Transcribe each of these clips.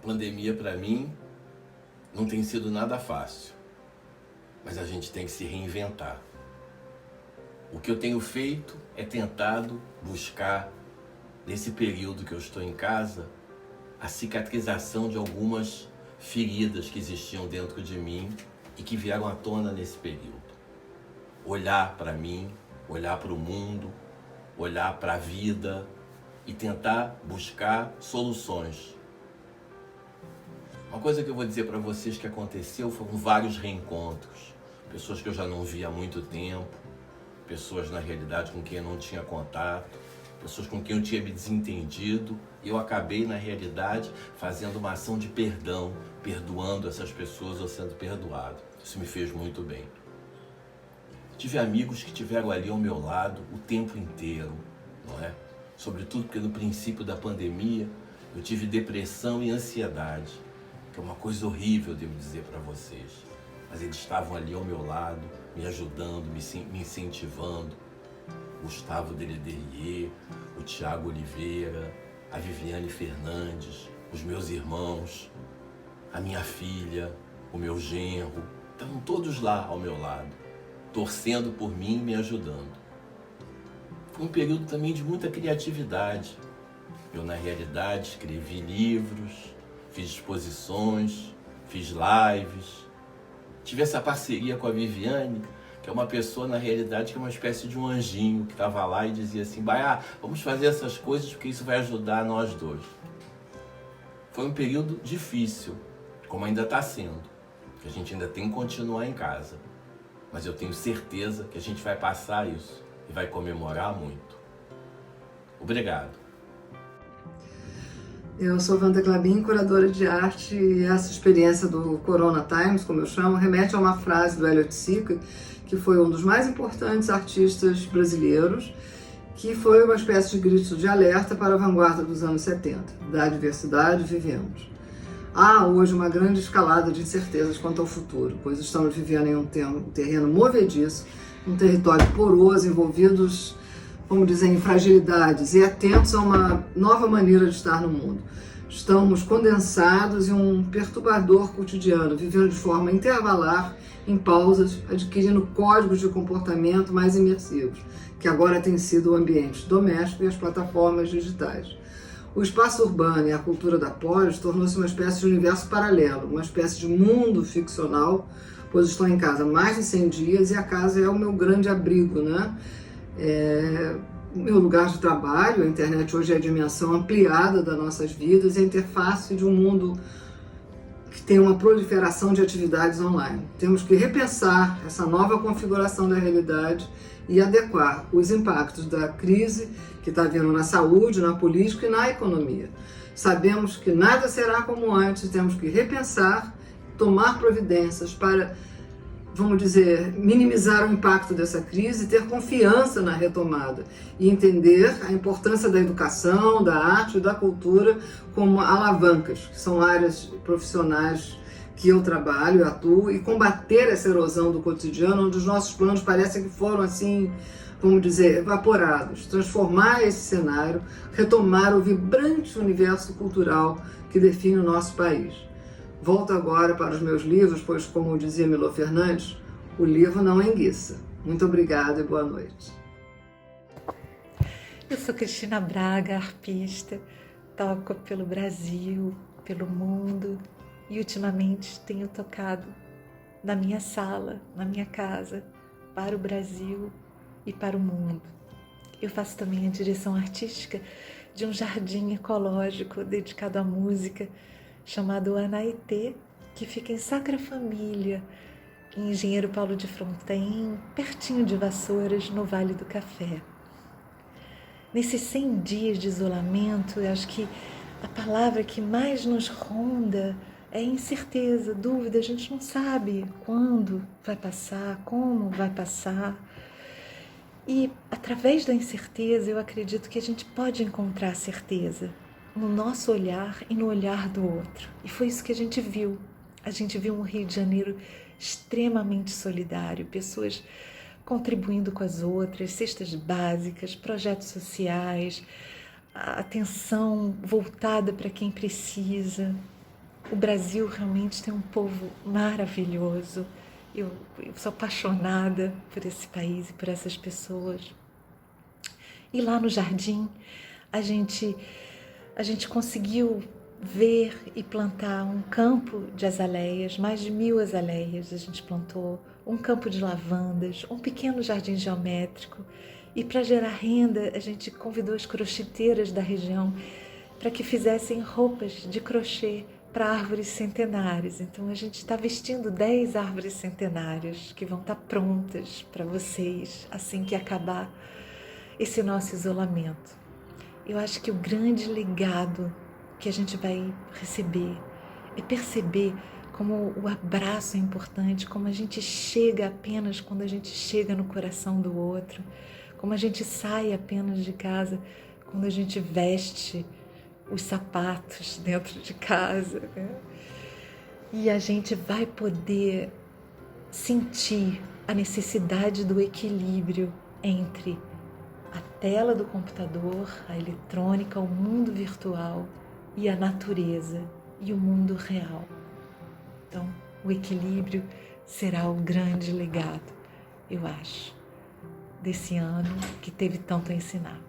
pandemia para mim não tem sido nada fácil, mas a gente tem que se reinventar. O que eu tenho feito é tentado buscar, nesse período que eu estou em casa, a cicatrização de algumas feridas que existiam dentro de mim e que vieram à tona nesse período. Olhar para mim, olhar para o mundo, olhar para a vida e tentar buscar soluções. Uma coisa que eu vou dizer para vocês que aconteceu foram vários reencontros. Pessoas que eu já não via há muito tempo, pessoas na realidade com quem eu não tinha contato, pessoas com quem eu tinha me desentendido, e eu acabei na realidade fazendo uma ação de perdão, perdoando essas pessoas ou sendo perdoado. Isso me fez muito bem. Tive amigos que estiveram ali ao meu lado o tempo inteiro, não é? Sobretudo porque no princípio da pandemia eu tive depressão e ansiedade, que é uma coisa horrível, devo dizer para vocês. Mas eles estavam ali ao meu lado, me ajudando, me incentivando. Gustavo Delederier, o Tiago Oliveira, a Viviane Fernandes, os meus irmãos, a minha filha, o meu genro, estavam todos lá ao meu lado, torcendo por mim e me ajudando. Foi um período também de muita criatividade. Eu, na realidade, escrevi livros, fiz exposições, fiz lives. Tive essa parceria com a Viviane, que é uma pessoa, na realidade, que é uma espécie de um anjinho, que estava lá e dizia assim, Baiá, vamos fazer essas coisas porque isso vai ajudar nós dois. Foi um período difícil, como ainda está sendo, que a gente ainda tem que continuar em casa. Mas eu tenho certeza que a gente vai passar isso e vai comemorar muito. Obrigado. Eu sou Wanda Clabin, curadora de arte, e essa experiência do Corona Times, como eu chamo, remete a uma frase do Elliot Sica, que foi um dos mais importantes artistas brasileiros, que foi uma espécie de grito de alerta para a vanguarda dos anos 70. Da diversidade vivemos. Há hoje uma grande escalada de incertezas quanto ao futuro, pois estamos vivendo em um terreno movediço, um território poroso, envolvidos, vamos dizer, em fragilidades e atentos a uma nova maneira de estar no mundo. Estamos condensados em um perturbador cotidiano, vivendo de forma intervalar, em pausas, adquirindo códigos de comportamento mais imersivos, que agora tem sido o ambiente doméstico e as plataformas digitais. O espaço urbano e a cultura da polis tornou-se uma espécie de universo paralelo, uma espécie de mundo ficcional, pois estou em casa há mais de 100 dias e a casa é o meu grande abrigo, né? Meu lugar de trabalho. A internet hoje é a dimensão ampliada das nossas vidas e a interface de um mundo que tem uma proliferação de atividades online. Temos que repensar essa nova configuração da realidade e adequar os impactos da crise que está vindo na saúde, na política e na economia. Sabemos que nada será como antes, temos que repensar, tomar providências para, vamos dizer, minimizar o impacto dessa crise, ter confiança na retomada e entender a importância da educação, da arte e da cultura como alavancas, que são áreas profissionais que eu trabalho, eu atuo, e combater essa erosão do cotidiano, onde os nossos planos parecem que foram assim, vamos dizer, evaporados. Transformar esse cenário, retomar o vibrante universo cultural que define o nosso país. Volto agora para os meus livros, pois, como dizia Milô Fernandes, o livro não enguiça. Muito obrigada e boa noite. Eu sou Cristina Braga, arpista, toco pelo Brasil, pelo mundo e ultimamente tenho tocado na minha sala, na minha casa, para o Brasil e para o mundo. Eu faço também a direção artística de um jardim ecológico dedicado à música, chamado Anaetê, que fica em Sacra Família, em Engenheiro Paulo de Fronten, pertinho de Vassouras, no Vale do Café. Nesses 100 dias de isolamento, eu acho que a palavra que mais nos ronda é incerteza, dúvida. A gente não sabe quando vai passar, como vai passar. E através da incerteza, eu acredito que a gente pode encontrar certeza no nosso olhar e no olhar do outro. E foi isso que a gente viu. A gente viu um Rio de Janeiro extremamente solidário, pessoas contribuindo com as outras, cestas básicas, projetos sociais, a atenção voltada para quem precisa. O Brasil realmente tem um povo maravilhoso. Eu sou apaixonada por esse país e por essas pessoas. E lá no jardim, a gente conseguiu ver e plantar um campo de azaleias, mais de 1000 azaleias a gente plantou, um campo de lavandas, um pequeno jardim geométrico. E para gerar renda, a gente convidou as crochiteiras da região para que fizessem roupas de crochê para árvores centenárias. Então a gente está vestindo 10 árvores centenárias que vão estar prontas para vocês assim que acabar esse nosso isolamento. Eu acho que o grande legado que a gente vai receber é perceber como o abraço é importante, como a gente chega apenas quando a gente chega no coração do outro, como a gente sai apenas de casa quando a gente veste os sapatos dentro de casa, né? E a gente vai poder sentir a necessidade do equilíbrio entre a tela do computador, a eletrônica, o mundo virtual e a natureza e o mundo real. Então, o equilíbrio será o grande legado, eu acho, desse ano que teve tanto a ensinar.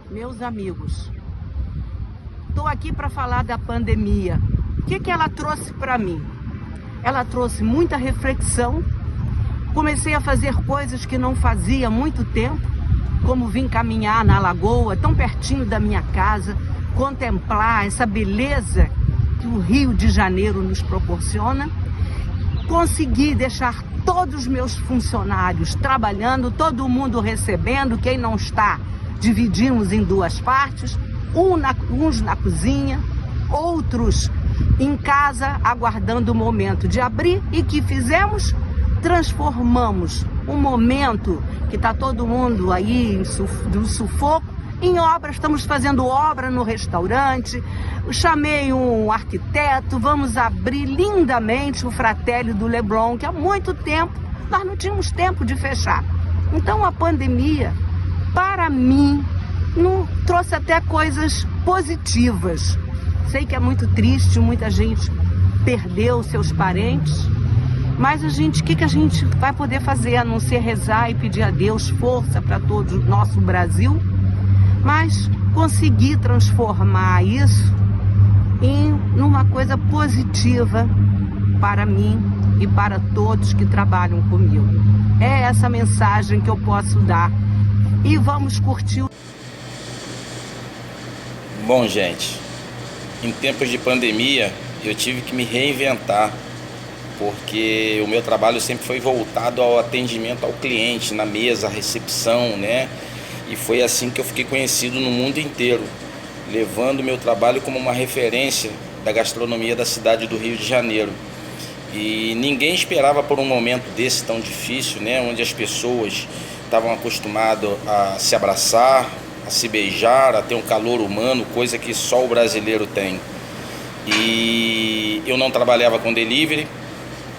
Meus amigos, estou aqui para falar da pandemia. O que ela trouxe para mim? Ela trouxe muita reflexão. Comecei a fazer coisas que não fazia há muito tempo, como vim caminhar na lagoa, tão pertinho da minha casa, contemplar essa beleza que o Rio de Janeiro nos proporciona. Consegui deixar todos os meus funcionários trabalhando, todo mundo recebendo, quem não está, dividimos em 2 partes, uns na cozinha, outros em casa, aguardando o momento de abrir. E que fizemos? Transformamos um momento que está todo mundo aí no sufoco em obra. Estamos fazendo obra no restaurante, eu chamei um arquiteto, vamos abrir lindamente o Fratelli do Leblon, que há muito tempo nós não tínhamos tempo de fechar. Então a pandemia, para mim, trouxe até coisas positivas. Sei que é muito triste, muita gente perdeu seus parentes, mas o que a gente vai poder fazer a não ser rezar e pedir a Deus força para todo o nosso Brasil, mas conseguir transformar isso em uma coisa positiva para mim e para todos que trabalham comigo. É essa mensagem que eu posso dar. E vamos curtir. Bom, gente, em tempos de pandemia eu tive que me reinventar, porque o meu trabalho sempre foi voltado ao atendimento ao cliente, na mesa, recepção, né? E foi assim que eu fiquei conhecido no mundo inteiro, levando o meu trabalho como uma referência da gastronomia da cidade do Rio de Janeiro. E ninguém esperava por um momento desse tão difícil, né? Onde as pessoas estavam acostumadas a se abraçar, a se beijar, a ter um calor humano, coisa que só o brasileiro tem. E eu não trabalhava com delivery,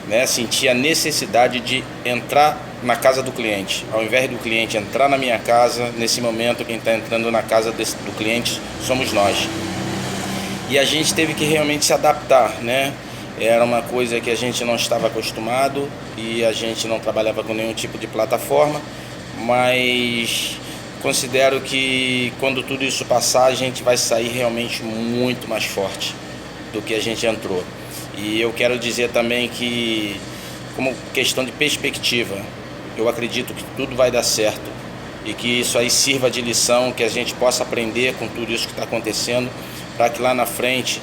né? Sentia a necessidade de entrar na casa do cliente. Ao invés do cliente entrar na minha casa, nesse momento quem está entrando na casa do cliente somos nós. E a gente teve que realmente se adaptar, né? Era uma coisa que a gente não estava acostumado e a gente não trabalhava com nenhum tipo de plataforma, mas considero que quando tudo isso passar, a gente vai sair realmente muito mais forte do que a gente entrou. E eu quero dizer também que, como questão de perspectiva, eu acredito que tudo vai dar certo e que isso aí sirva de lição, que a gente possa aprender com tudo isso que está acontecendo, para que lá na frente,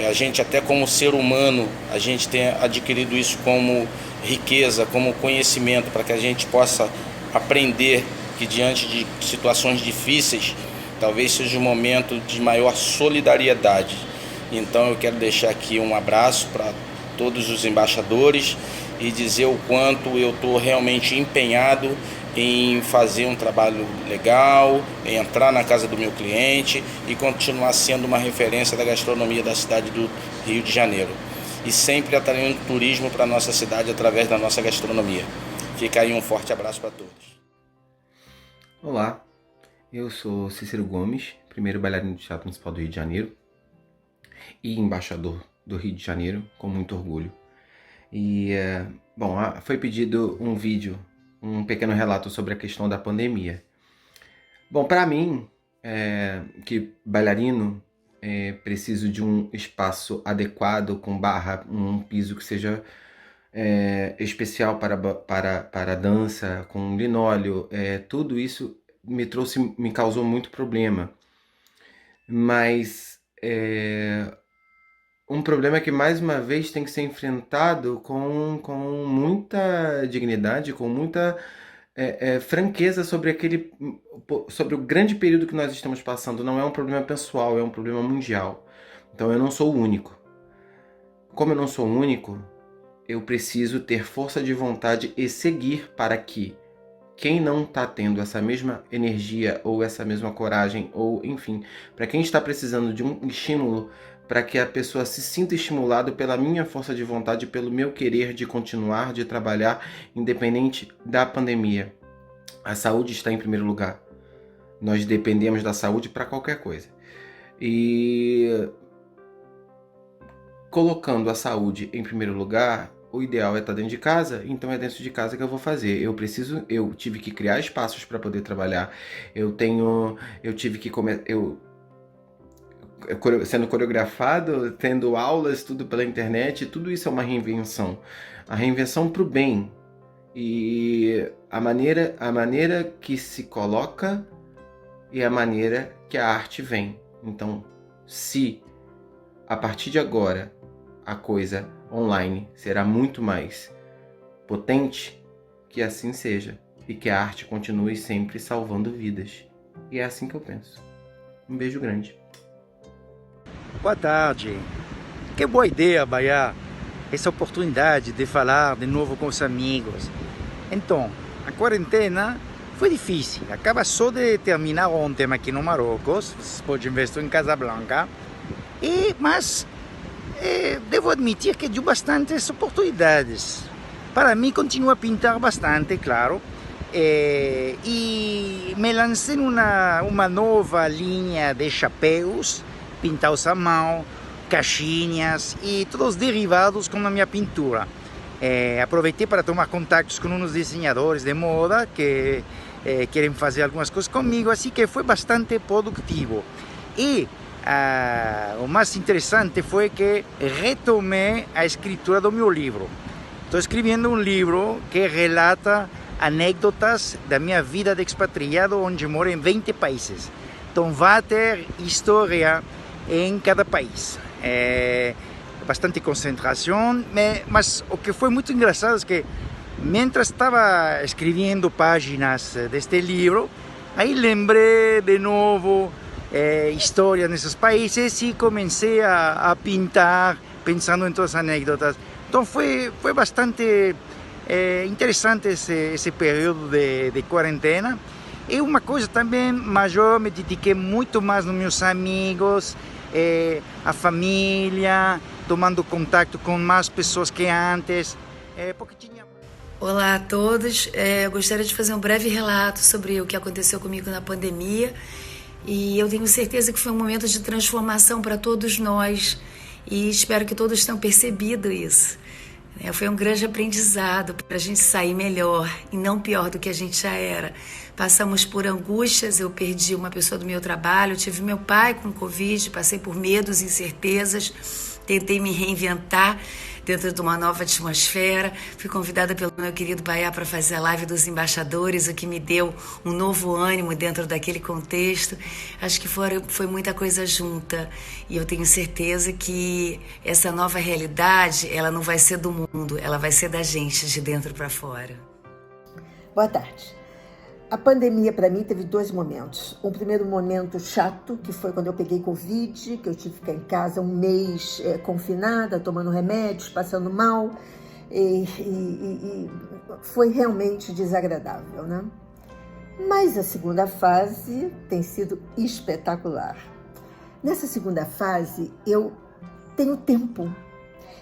a gente até como ser humano, a gente tenha adquirido isso como riqueza, como conhecimento, para que a gente possa aprender que diante de situações difíceis, talvez seja um momento de maior solidariedade. Então eu quero deixar aqui um abraço para todos os embaixadores e dizer o quanto eu estou realmente empenhado em fazer um trabalho legal, em entrar na casa do meu cliente e continuar sendo uma referência da gastronomia da cidade do Rio de Janeiro. E sempre atraindo turismo para a nossa cidade através da nossa gastronomia. Fica aí um forte abraço para todos. Olá, eu sou Cícero Gomes, primeiro bailarino do Teatro Municipal do Rio de Janeiro. e embaixador do Rio de Janeiro, com muito orgulho. E, foi pedido um vídeo, um pequeno relato sobre a questão da pandemia. Bom, para mim, que bailarino, preciso de um espaço adequado, com barra, um piso que seja especial para dança, com linóleo, tudo isso me causou muito problema. Mas um problema que mais uma vez tem que ser enfrentado com muita dignidade, com muita franqueza sobre o grande período que nós estamos passando. Não é um problema pessoal, é um problema mundial. Então eu não sou o único. Como eu não sou o único, eu preciso ter força de vontade e seguir para que quem não está tendo essa mesma energia ou essa mesma coragem, ou enfim, para quem está precisando de um estímulo, para que a pessoa se sinta estimulada pela minha força de vontade, pelo meu querer de continuar, de trabalhar, independente da pandemia. A saúde está em primeiro lugar. Nós dependemos da saúde para qualquer coisa. E colocando a saúde em primeiro lugar, o ideal é estar dentro de casa, então é dentro de casa que eu vou fazer. Eu tive que criar espaços para poder trabalhar. Eu tive que sendo coreografado, tendo aulas, tudo pela internet, tudo isso é uma reinvenção. A reinvenção para o bem. E a maneira que se coloca e a maneira que a arte vem. Então, se a partir de agora a coisa online será muito mais potente, que assim seja. E que a arte continue sempre salvando vidas. E é assim que eu penso. Um beijo grande. Boa tarde. Que boa ideia, Bahia, essa oportunidade de falar de novo com os amigos. Então, a quarentena foi difícil. Acaba só de terminar ontem aqui no Marrocos. Vocês podem ver, estou em Casablanca. Mas devo admitir que deu bastantes oportunidades. Para mim, continuo a pintar bastante, claro. E me lancei uma nova linha de chapéus pintados à mão, caixinhas e todos derivados com a minha pintura. Aproveitei para tomar contatos com uns desenhadores de moda que querem fazer algumas coisas comigo, assim que foi bastante produtivo. E o mais interessante foi que retomei a escritura do meu livro. Estou escrevendo um livro que relata anedotas da minha vida de expatriado, onde moro em 20 países. Então vai ter história em cada país. Bastante concentração, mas o que foi muito engraçado é que, mientras estava escrevendo páginas deste livro, aí lembrei de novo história nesses países e comecei a pintar, pensando em todas as anedotas. Então foi bastante interessante esse período de quarentena. E uma coisa também maior, me dediquei muito mais nos meus amigos, a família, tomando contato com mais pessoas que antes, porque tinha... Olá a todos, eu gostaria de fazer um breve relato sobre o que aconteceu comigo na pandemia, e eu tenho certeza que foi um momento de transformação para todos nós, e espero que todos tenham percebido isso. Foi um grande aprendizado para a gente sair melhor e não pior do que a gente já era. Passamos por angústias, eu perdi uma pessoa do meu trabalho, tive meu pai com Covid, passei por medos e incertezas, tentei me reinventar dentro de uma nova atmosfera. Fui convidada pelo meu querido Bahia para fazer a live dos embaixadores, o que me deu um novo ânimo dentro daquele contexto. Acho que foi muita coisa junta e eu tenho certeza que essa nova realidade, ela não vai ser do mundo, ela vai ser da gente, de dentro para fora. Boa tarde. A pandemia, para mim, teve 2 momentos. Um primeiro momento chato, que foi quando eu peguei Covid, que eu tive que ficar em casa 1 mês confinada, tomando remédios, passando mal. E foi realmente desagradável, né? Mas a segunda fase tem sido espetacular. Nessa segunda fase, eu tenho tempo.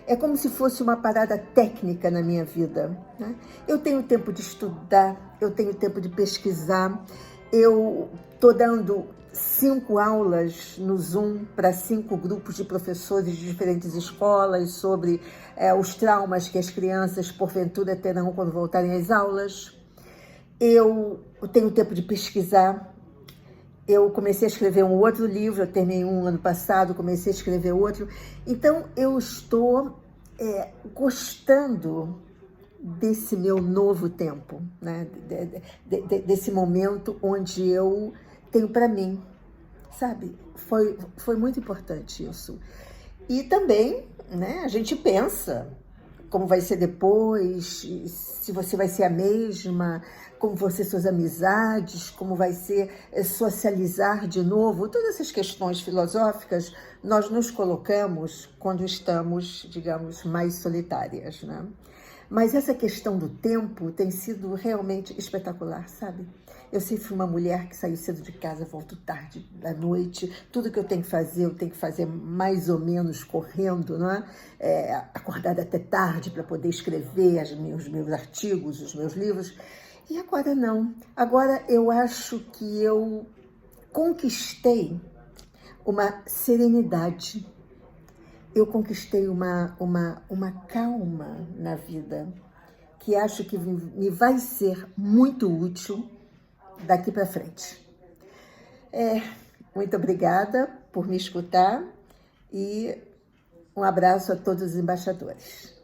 É como se fosse uma parada técnica na minha vida, né? Eu tenho tempo de estudar, eu tenho tempo de pesquisar, eu estou dando 5 aulas no Zoom para 5 grupos de professores de diferentes escolas sobre os traumas que as crianças, porventura, terão quando voltarem às aulas. Eu tenho tempo de pesquisar. Eu comecei a escrever um outro livro, eu terminei um ano passado, comecei a escrever outro. Então, eu estou gostando desse meu novo tempo, né? Desse momento onde eu tenho para mim, sabe? Foi muito importante isso. E também, né, a gente pensa como vai ser depois, se você vai ser a mesma, como vão ser suas amizades, como vai ser socializar de novo. Todas essas questões filosóficas nós nos colocamos quando estamos, digamos, mais solitárias, né? Mas essa questão do tempo tem sido realmente espetacular, sabe? Eu sempre fui uma mulher que saiu cedo de casa, volto tarde da noite. Tudo que eu tenho que fazer mais ou menos correndo, não é? Acordada até tarde para poder escrever os meus artigos, os meus livros. E agora não. Agora eu acho que eu conquistei uma serenidade. Eu conquistei uma calma na vida que acho que me vai ser muito útil daqui para frente. Muito obrigada por me escutar e um abraço a todos os embaixadores.